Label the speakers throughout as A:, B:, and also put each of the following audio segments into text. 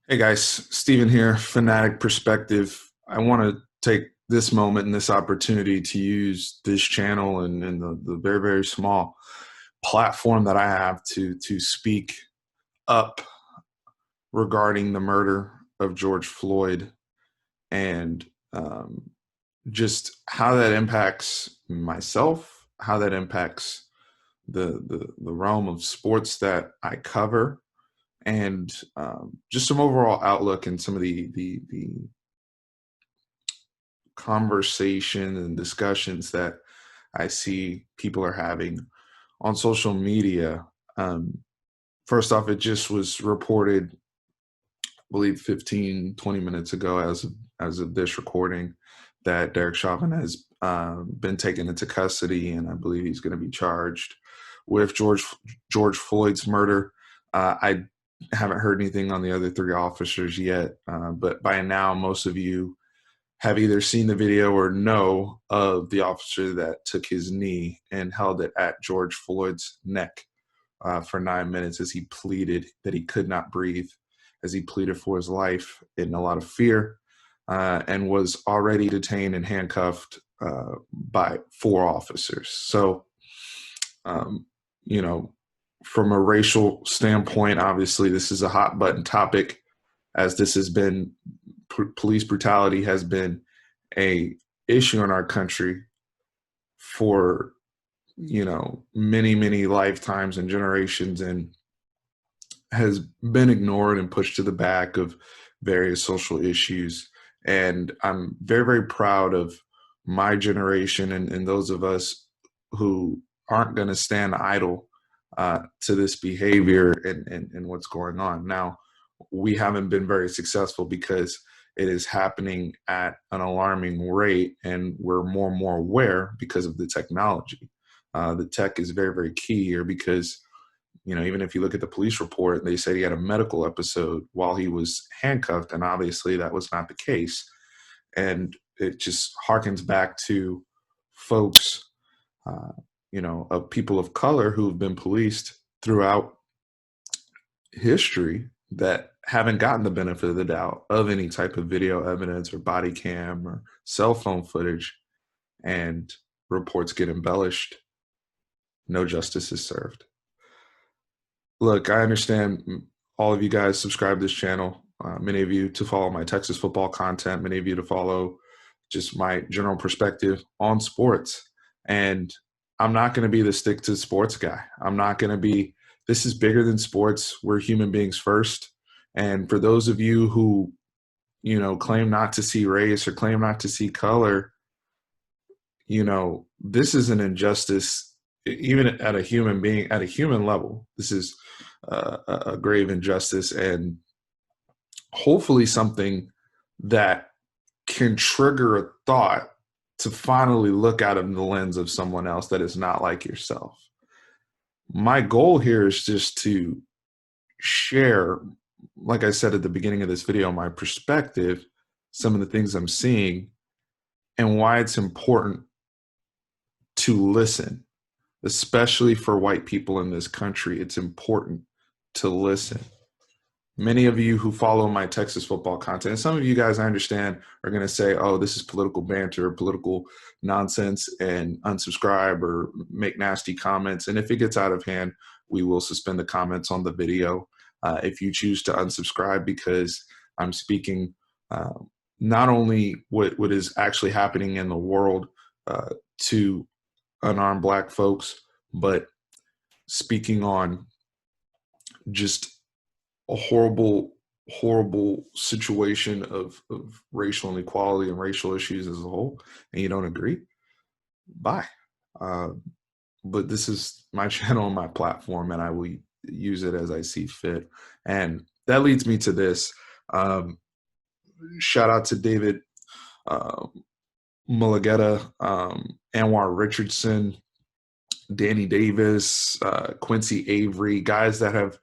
A: Hey guys, Steven here, Fanatic Perspective. I want to take this moment and this opportunity to use this channel and the very, very small platform that I have to speak up regarding the murder of George Floyd and just how that impacts myself, how that impacts the realm of sports that I cover, and just some overall outlook and some of the conversation and discussions that I see people are having on social media. Um, First off, it just was reported, I believe 15, 20 minutes ago as of this recording, that Derek Chauvin has been taken into custody, and I believe he's going to be charged with George Floyd's murder. I haven't heard anything on the other three officers yet, but by now most of you have either seen the video or know of the officer that took his knee and held it at George Floyd's neck for 9 minutes as he pleaded that he could not breathe, as he pleaded for his life in a lot of fear, and was already detained and handcuffed by four officers. So, um, you know, from a racial standpoint, obviously this is a hot button topic, as this has been police brutality has been a issue in our country for many lifetimes and generations, and has been ignored and pushed to the back of various social issues. And I'm very, very proud of my generation and those of us who aren't going to stand idle to this behavior and what's going on. Now, we haven't been very successful because it is happening at an alarming rate, and we're more and more aware because of the technology. The tech is very, very key here because, even if you look at the police report, they said he had a medical episode while he was handcuffed, and obviously that was not the case. And it just harkens back to folks, of people of color who've been policed throughout history that haven't gotten the benefit of the doubt of any type of video evidence or body cam or cell phone footage, and reports get embellished. No justice is served. Look, I understand all of you guys subscribe to this channel. Many of you to follow my Texas football content, many of you to follow just my general perspective on sports. And I'm not going to be the stick to sports guy. I'm not going to be, this is bigger than sports. We're human beings first. And for those of you who, claim not to see race or claim not to see color, this is an injustice, even at a human being, at a human level. This is a grave injustice, and hopefully something that can trigger a thought to finally look out of the lens of someone else that is not like yourself. My goal here is just to share, like I said at the beginning of this video, my perspective, some of the things I'm seeing, and why it's important to listen, especially for white people in this country. It's important to listen. Many of you who follow my Texas football content, and some of you guys I understand are going to say, oh, this is political banter, political nonsense, and unsubscribe or make nasty comments. And if it gets out of hand, we will suspend the comments on the video. If you choose to unsubscribe because I'm speaking not only what is actually happening in the world to unarmed Black folks, but speaking on just a horrible situation of racial inequality and racial issues as a whole, and you don't agree, bye. But this is my channel and my platform, and I will use it as I see fit. And that leads me to this. Shout out to David Mulugeta, Anwar Richardson, Danny Davis, Quincy Avery, guys that have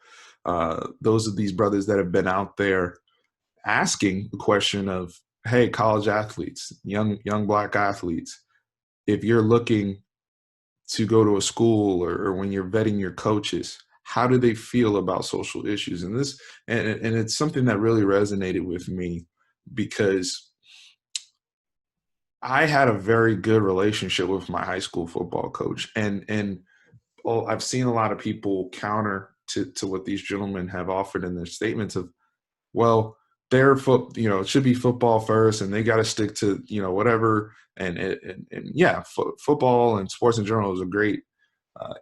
A: those of these brothers that have been out there asking the question of, hey, college athletes, young Black athletes, if you're looking to go to a school, or when you're vetting your coaches, how do they feel about social issues? And this, and it's something that really resonated with me because I had a very good relationship with my high school football coach, and I've seen a lot of people counter to what these gentlemen have offered in their statements of, well, it should be football first, and they got to stick to whatever, and yeah, football and sports in general is a great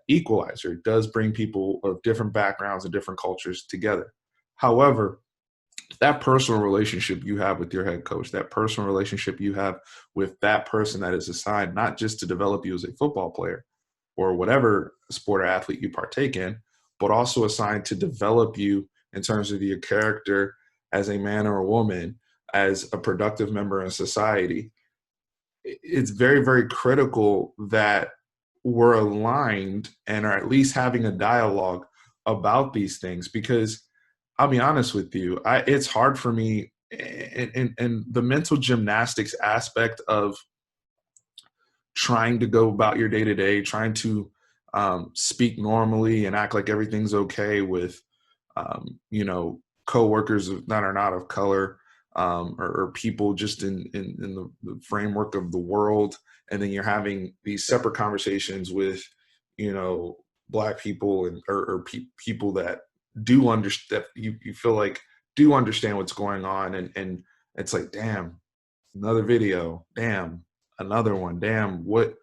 A: equalizer. It does bring people of different backgrounds and different cultures together. However, that personal relationship you have with your head coach, that personal relationship you have with that person that is assigned not just to develop you as a football player or whatever sport or athlete you partake in, but also assigned to develop you in terms of your character as a man or a woman, as a productive member in society. It's very, very critical that we're aligned and are at least having a dialogue about these things, because I'll be honest with you, it's hard for me in the mental gymnastics aspect of trying to go about your day to day, trying to speak normally and act like everything's okay with, coworkers that are not of color, or people just in the framework of the world. And then you're having these separate conversations with, Black people or people that do understand, that you feel like do understand what's going on. And it's like, damn, another video, damn, another one, damn, what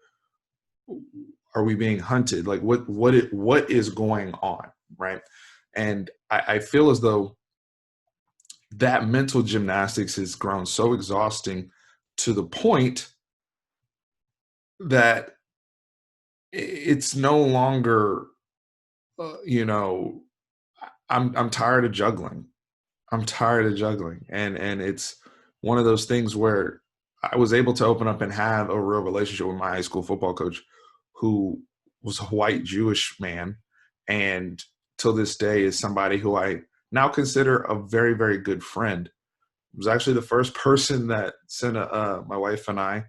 A: are we being hunted? Like what is going on, right? And I feel as though that mental gymnastics has grown so exhausting to the point that it's no longer, you know, I'm tired of juggling. I'm tired of juggling, and it's one of those things where I was able to open up and have a real relationship with my high school football coach, who was a white Jewish man, and till this day is somebody who I now consider a very, very good friend. It was actually the first person that sent my wife and I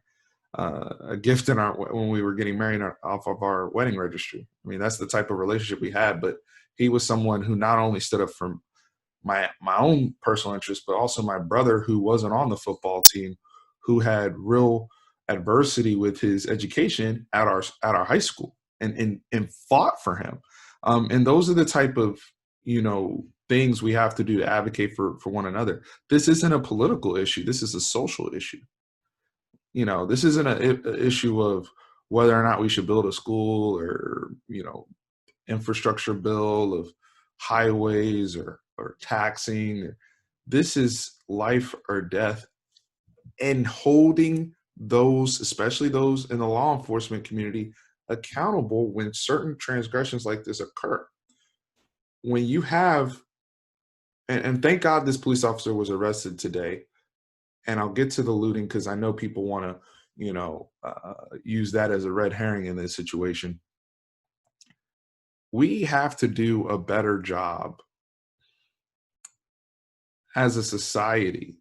A: a gift in our when we were getting married off of our wedding registry. I mean, that's the type of relationship we had. But he was someone who not only stood up for my own personal interest, but also my brother, who wasn't on the football team, who had real adversity with his education at our high school, and fought for him. And those are the type of things we have to do to advocate for one another. This isn't a political issue. This is a social issue. This isn't an issue of whether or not we should build a school or infrastructure bill of highways or taxing. This is life or death, and holding those, especially those in the law enforcement community, accountable when certain transgressions like this occur. When you have, and thank God this police officer was arrested today, and I'll get to the looting because I know people want to, use that as a red herring in this situation. We have to do a better job as a society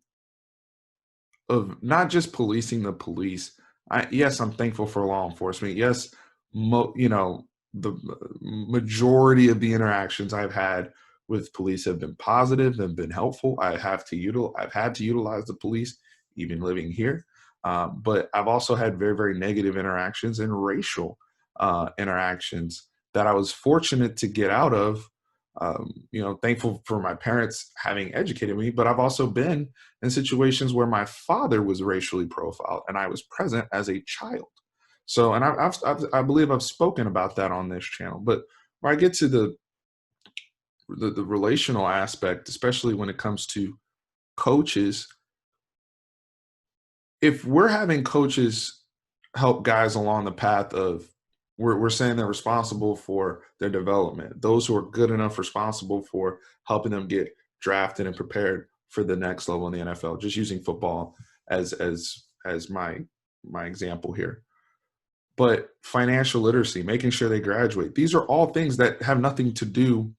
A: of not just policing the police. Yes, I'm thankful for law enforcement. Yes, the majority of the interactions I've had with police have been positive, have been helpful. I've had to utilize the police, even living here. But I've also had very, very negative interactions and racial interactions that I was fortunate to get out of. Thankful for my parents having educated me, but I've also been in situations where my father was racially profiled and I was present as a child. So, and I believe I've spoken about that on this channel. But where I get to the relational aspect, especially when it comes to coaches, if we're having coaches help guys along the path of, we're saying they're responsible for their development, those who are good enough responsible for helping them get drafted and prepared for the next level in the NFL, just using football as my example here. But financial literacy, making sure they graduate, these are all things that have nothing to do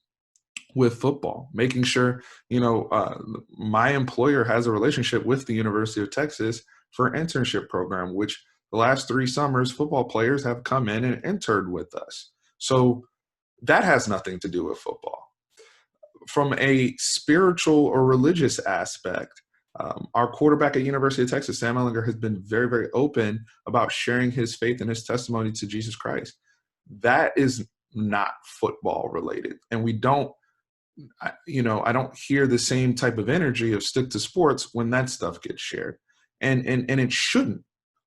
A: with football. Making sure, my employer has a relationship with the University of Texas for an internship program, which the last 3 summers, football players have come in and interned with us. So That has nothing to do with football. From a spiritual or religious aspect, our quarterback at University of Texas, Sam Ellinger, has been very, very open about sharing his faith and his testimony to Jesus Christ. That is not football related. And we don't, I don't hear the same type of energy of stick to sports when that stuff gets shared. And it shouldn't.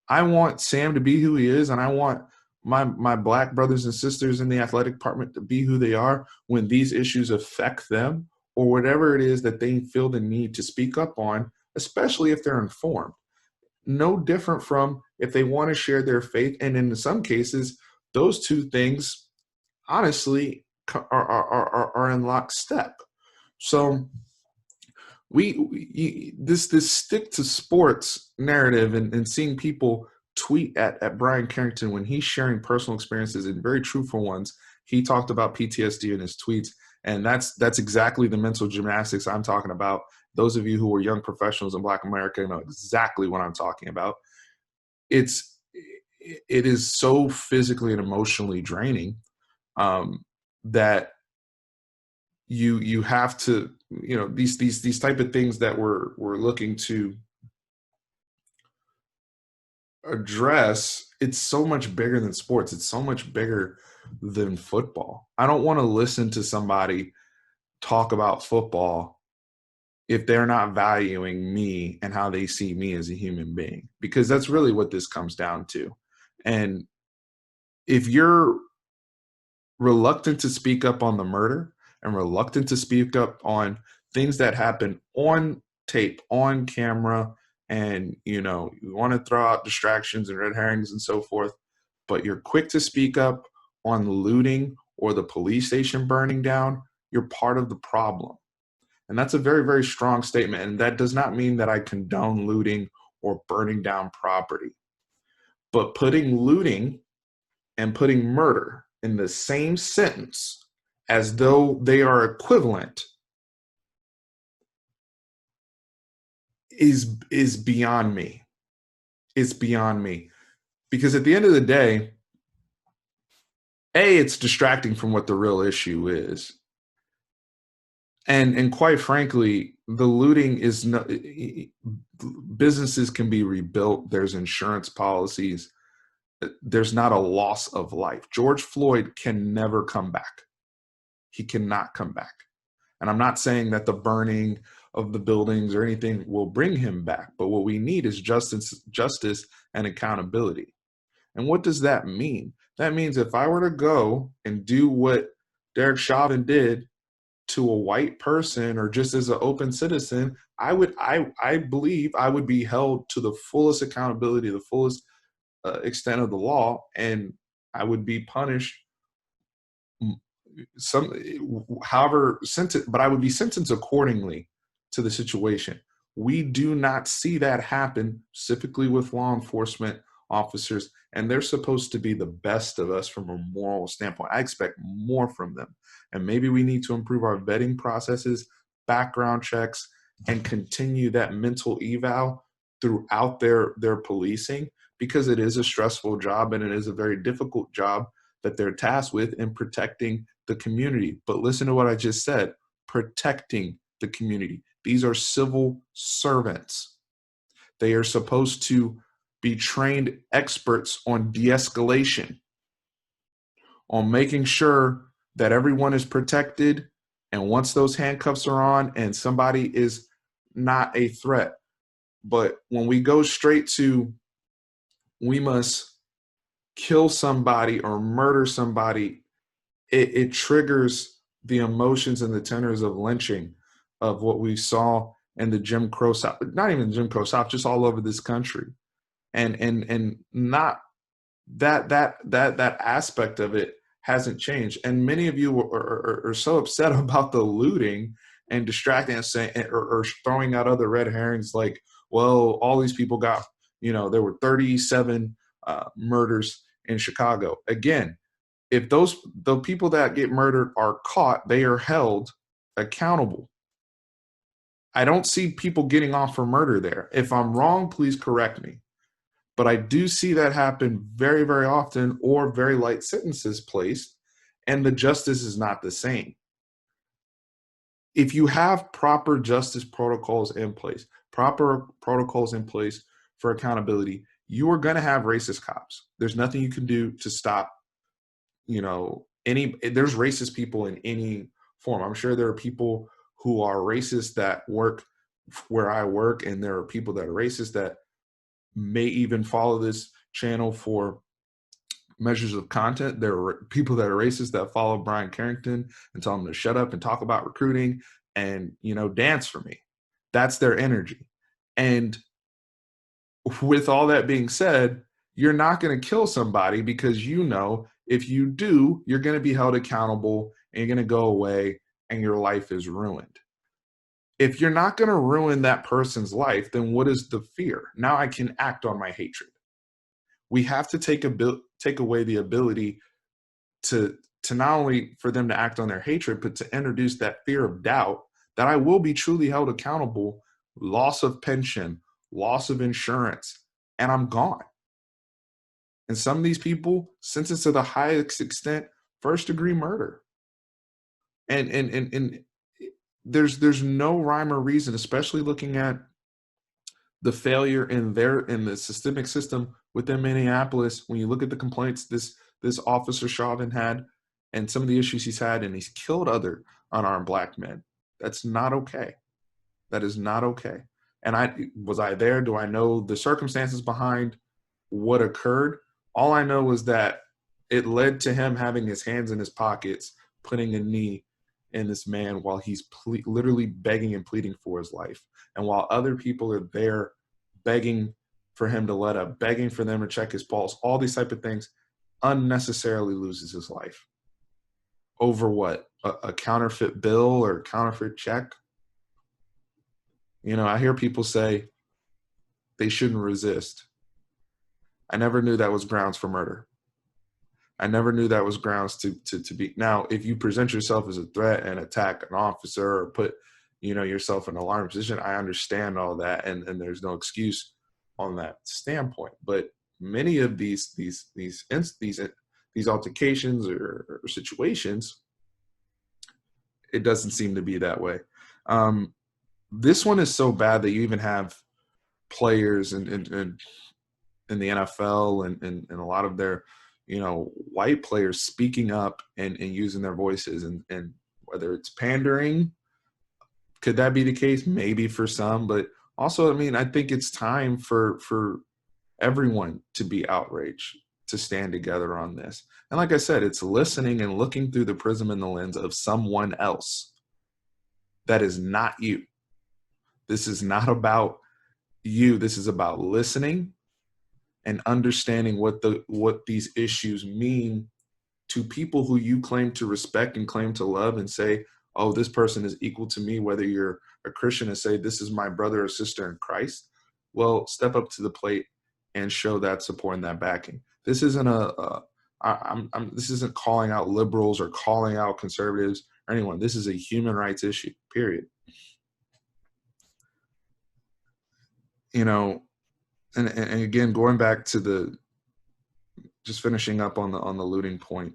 A: I want Sam to be who he is, and I want my black brothers and sisters in the athletic department to be who they are when these issues affect them, or whatever it is that they feel the need to speak up on, especially if they're informed. No different from if they want to share their faith. And in some cases, those two things honestly are in lockstep. So this stick to sports narrative, and seeing people tweet at Brian Carrington when he's sharing personal experiences and very truthful ones. He talked about PTSD in his tweets, and that's exactly the mental gymnastics I'm talking about. Those of you who are young professionals in Black America know exactly what I'm talking about. It is so physically and emotionally draining, that you have to, these type of things that we're looking to address. It's so much bigger than sports. It's so much bigger than football. I don't want to listen to somebody talk about football if they're not valuing me and how they see me as a human being, because that's really what this comes down to. And if you're reluctant to speak up on the murder and reluctant to speak up on things that happen on tape, on camera, and you want to throw out distractions and red herrings and so forth, but you're quick to speak up on looting or the police station burning down, you're part of the problem. And that's a very, very strong statement. And that does not mean that I condone looting or burning down property. But putting looting and putting murder in the same sentence as though they are equivalent is beyond me. It's beyond me. Because at the end of the day, it's distracting from what the real issue is. And quite frankly, the looting is no, businesses can be rebuilt. There's insurance policies. There's not a loss of life. George Floyd can never come back. He cannot come back. And I'm not saying that the burning of the buildings or anything will bring him back, but what we need is justice and accountability. And what does that mean? That means if I were to go and do what Derek Chauvin did to a white person, or just as an open citizen, I believe I would be held to the fullest accountability, the fullest extent of the law, and I would be punished but I would be sentenced accordingly to the situation. We do not see that happen, specifically with law enforcement officers, and they're supposed to be the best of us from a moral standpoint. I expect more from them, and maybe we need to improve our vetting processes, background checks, and continue that mental eval throughout their policing, because it is a stressful job and it is a very difficult job that they're tasked with in protecting the community. But listen to what I just said, protecting the community. These are civil servants. They are supposed to be trained experts on de-escalation, on making sure that everyone is protected. And once those handcuffs are on and somebody is not a threat. But when we go straight to, we must kill somebody or murder somebody, it triggers the emotions and the tenors of lynching, of what we saw in the Jim Crow South, not even Jim Crow South, just all over this country. And not that aspect of it hasn't changed. And many of you are so upset about the looting and distracting and saying, or throwing out other red herrings like, well, all these people got, there were 37 murders in Chicago. Again, if the people that get murdered are caught, they are held accountable. I don't see people getting off for murder there. If I'm wrong, please correct me. But I do see that happen very, very often, or very light sentences placed. and the justice is not the same. If you have proper justice protocols in place, proper protocols in place for accountability, you are going to have racist cops. There's nothing you can do to stop, there's racist people in any form. I'm sure there are people who are racist that work where I work, and there are people that are racist that may even follow this channel for measures of content. There are people that are racist that follow Brian Carrington and tell him to shut up and talk about recruiting and, dance for me. That's their energy. And with all that being said, you're not going to kill somebody because if you do, you're going to be held accountable and you're going to go away and your life is ruined. If you're not going to ruin that person's life, then what is the fear? Now I can act on my hatred. We have to take away the ability to not only for them to act on their hatred, but to introduce that fear of doubt that I will be truly held accountable, loss of pension, loss of insurance, and I'm gone. And some of these people sentenced to the highest extent, first-degree murder. And there's no rhyme or reason, especially looking at the failure in the systemic system within Minneapolis. When you look at the complaints this officer Chauvin had and some of the issues he's had, and he's killed other unarmed Black men. That's not okay. That is not okay. And was I there? Do I know the circumstances behind what occurred? All I know is that it led to him having his hands in his pockets, putting a knee in this man while he's literally begging and pleading for his life. And while other people are there begging for him to let up, begging for them to check his pulse, all these type of things, unnecessarily loses his life. Over what? A counterfeit bill or counterfeit check? I hear people say they shouldn't resist. I never knew that was grounds for murder. I never knew that was grounds to be. Now, if you present yourself as a threat and attack an officer or put, yourself in an alarm position, I understand all that, and there's no excuse on that standpoint. But many of these altercations or situations, it doesn't seem to be that way. This one is so bad that you even have players in the NFL and a lot of their, white players speaking up and using their voices, and whether it's pandering, could that be the case? Maybe for some, but also, I think it's time for everyone to be outraged, to stand together on this. And like I said, it's listening and looking through the prism and the lens of someone else that is not you. This is not about you. This is about listening and understanding what these issues mean to people who you claim to respect and claim to love, and say, oh, this person is equal to me, whether you're a Christian, and say, this is my brother or sister in Christ. Well, step up to the plate and show that support and that backing. This isn't this isn't calling out liberals or calling out conservatives or anyone. This is a human rights issue, period. And again, going back to just finishing up on the looting point,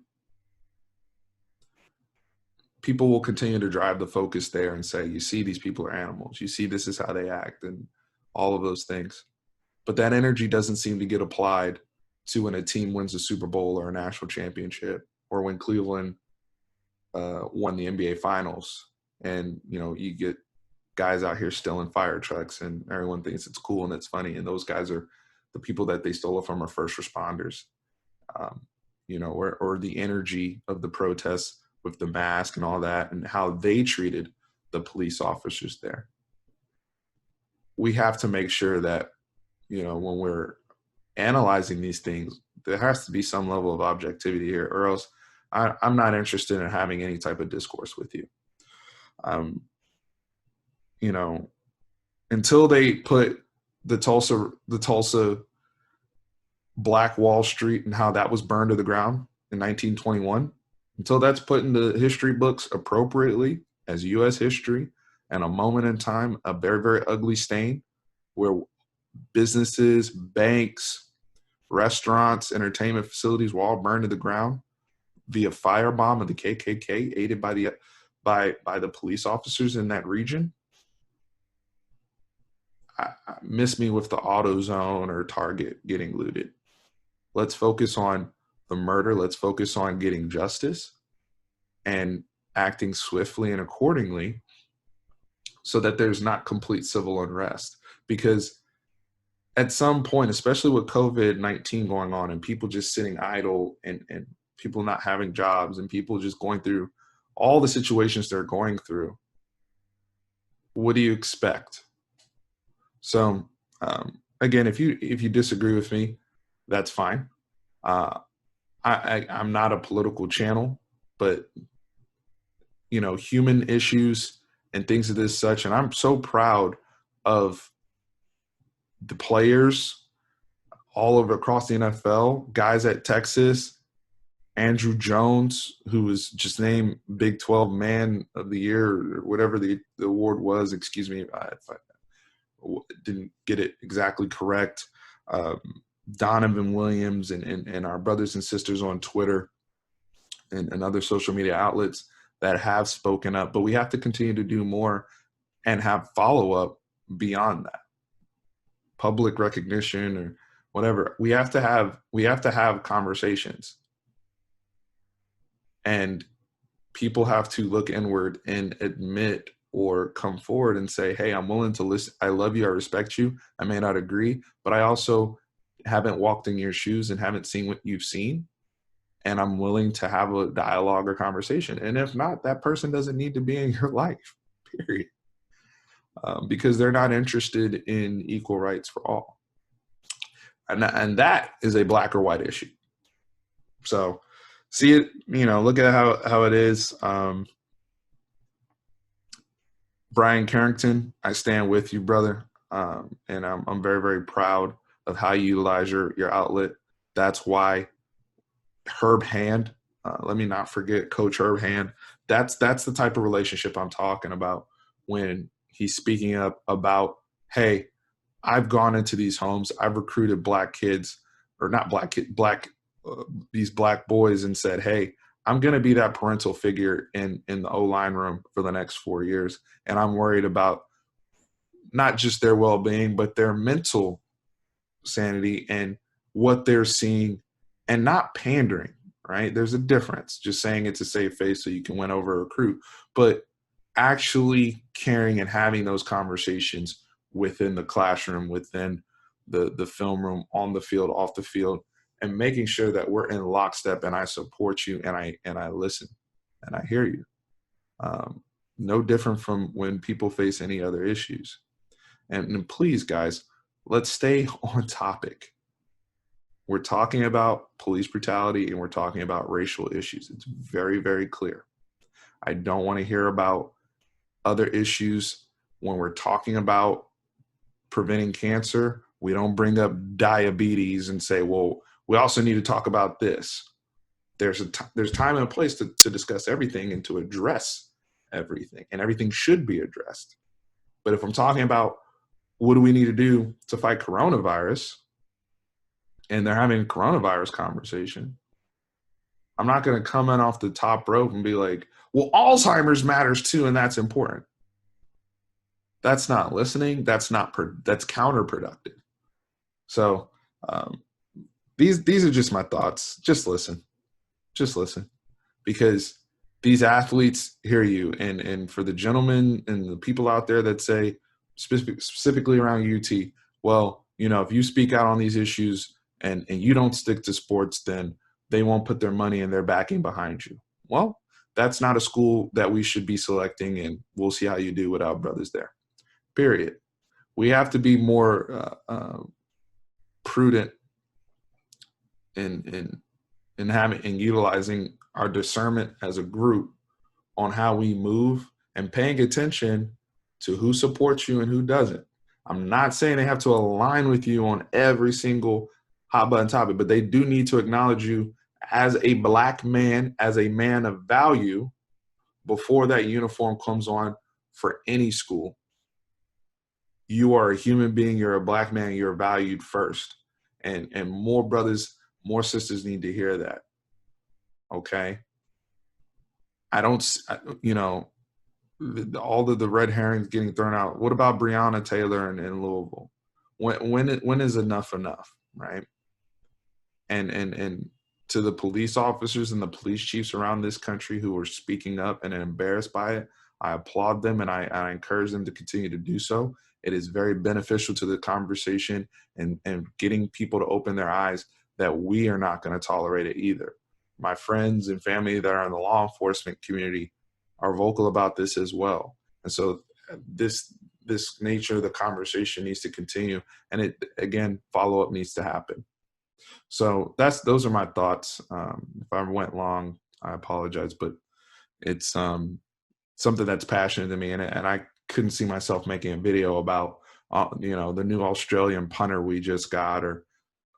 A: people will continue to drive the focus there and say, you see, these people are animals. You see, this is how they act and all of those things. But that energy doesn't seem to get applied to when a team wins a Super Bowl or a national championship, or when Cleveland won the NBA Finals. And, you get guys out here stealing fire trucks and everyone thinks it's cool and it's funny. And those guys are the people that they stole it from are first responders, or the energy of the protests with the mask and all that and how they treated the police officers there. We have to make sure that, when we're analyzing these things, there has to be some level of objectivity here, or else I'm not interested in having any type of discourse with you. Until they put the Tulsa Black Wall Street and how that was burned to the ground in 1921, until that's put in the history books appropriately as U.S. history and a moment in time, a very, very ugly stain where businesses, banks, restaurants, entertainment facilities were all burned to the ground, via firebomb of the KKK, aided by the police officers in that region. Miss me with the AutoZone or Target getting looted. Let's focus on the murder. Let's focus on getting justice and acting swiftly and accordingly so that there's not complete civil unrest. Because at some point, especially with COVID-19 going on and people just sitting idle and people not having jobs and people just going through all the situations they're going through, what do you expect? So again, if you disagree with me, that's fine. I'm not a political channel, but human issues and things of this such, and I'm so proud of the players all over across the NFL, guys at Texas, Andrew Jones, who was just named Big 12 Man of the Year, or whatever the award was. Excuse me if I didn't get it exactly correct. Donovan Williams and our brothers and sisters on Twitter and other social media outlets that have spoken up. But we have to continue to do more and have follow-up beyond that. Public recognition or whatever. We have to have conversations. And people have to look inward and admit or come forward and say, hey, I'm willing to listen. I love you. I respect you. I may not agree, but I also haven't walked in your shoes and haven't seen what you've seen. And I'm willing to have a dialogue or conversation. And if not, that person doesn't need to be in your life, period. Because they're not interested in equal rights for all. And that is a black or white issue. So see it, look at how it is. Brian Carrington, I stand with you, brother. And I'm very, very proud of how you utilize your outlet. That's why Herb Hand, let me not forget Coach Herb Hand. That's the type of relationship I'm talking about when he's speaking up about, hey, I've gone into these homes, I've recruited black kids, or not black kid, these black boys, and said, hey, I'm going to be that parental figure in the O-line room for the next 4 years. And I'm worried about not just their well-being, but their mental sanity and what they're seeing, and not pandering, right? There's a difference. Just saying it's a safe face so you can win over a recruit, but actually caring and having those conversations within the classroom, within the film room, on the field, off the field, and making sure that we're in lockstep and I support you and I listen and I hear you. No different from when people face any other issues. And please, guys, let's stay on topic. We're talking about police brutality and we're talking about racial issues. It's very, very clear. I don't want to hear about other issues. When we're talking about preventing cancer, we don't bring up diabetes and say, well, we also need to talk about this. There's time and a place to discuss everything and to address everything, and everything should be addressed. But if I'm talking about what do we need to do to fight coronavirus, and they're having a coronavirus conversation, I'm not going to come in off the top rope and be like, well, Alzheimer's matters too, and that's important. That's not listening. That's counterproductive. So these are just my thoughts. Just listen, because these athletes hear you. And for the gentlemen and the people out there that say specifically around UT, well, if you speak out on these issues and you don't stick to sports, then they won't put their money and their backing behind you. Well, that's not a school that we should be selecting, and we'll see how you do without brothers there. Period. We have to be more prudent in utilizing our discernment as a group on how we move and paying attention to who supports you and who doesn't. I'm not saying they have to align with you on every single hot button topic, but they do need to acknowledge you as a black man, as a man of value, before that uniform comes on for any school. You are a human being, you're a black man, you're valued first. And more brothers, more sisters need to hear that. Okay. I don't, you know, all of the red herrings getting thrown out. What about Breonna Taylor in Louisville? When is enough enough, right? And to the police officers and the police chiefs around this country who are speaking up and are embarrassed by it, I applaud them, and I encourage them to continue to do so. It is very beneficial to the conversation, and getting people to open their eyes that we are not going to tolerate it either. My friends and family that are in the law enforcement community are vocal about this as well. And so this nature of the conversation needs to continue, and it, again, follow up needs to happen. So those are my thoughts. If I went long, I apologize, but it's something that's passionate to me, and I couldn't see myself making a video about the new Australian punter we just got, or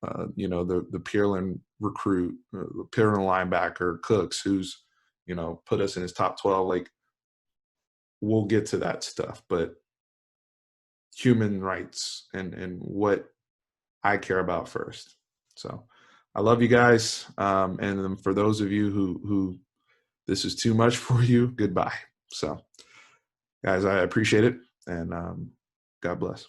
A: the Pearland recruit, the Pearland linebacker Cooks, who's put us in his top 12. Like, we'll get to that stuff, but human rights and what I care about first. So I love you guys. And for those of you who this is too much for you, goodbye. So guys, I appreciate it. And God bless.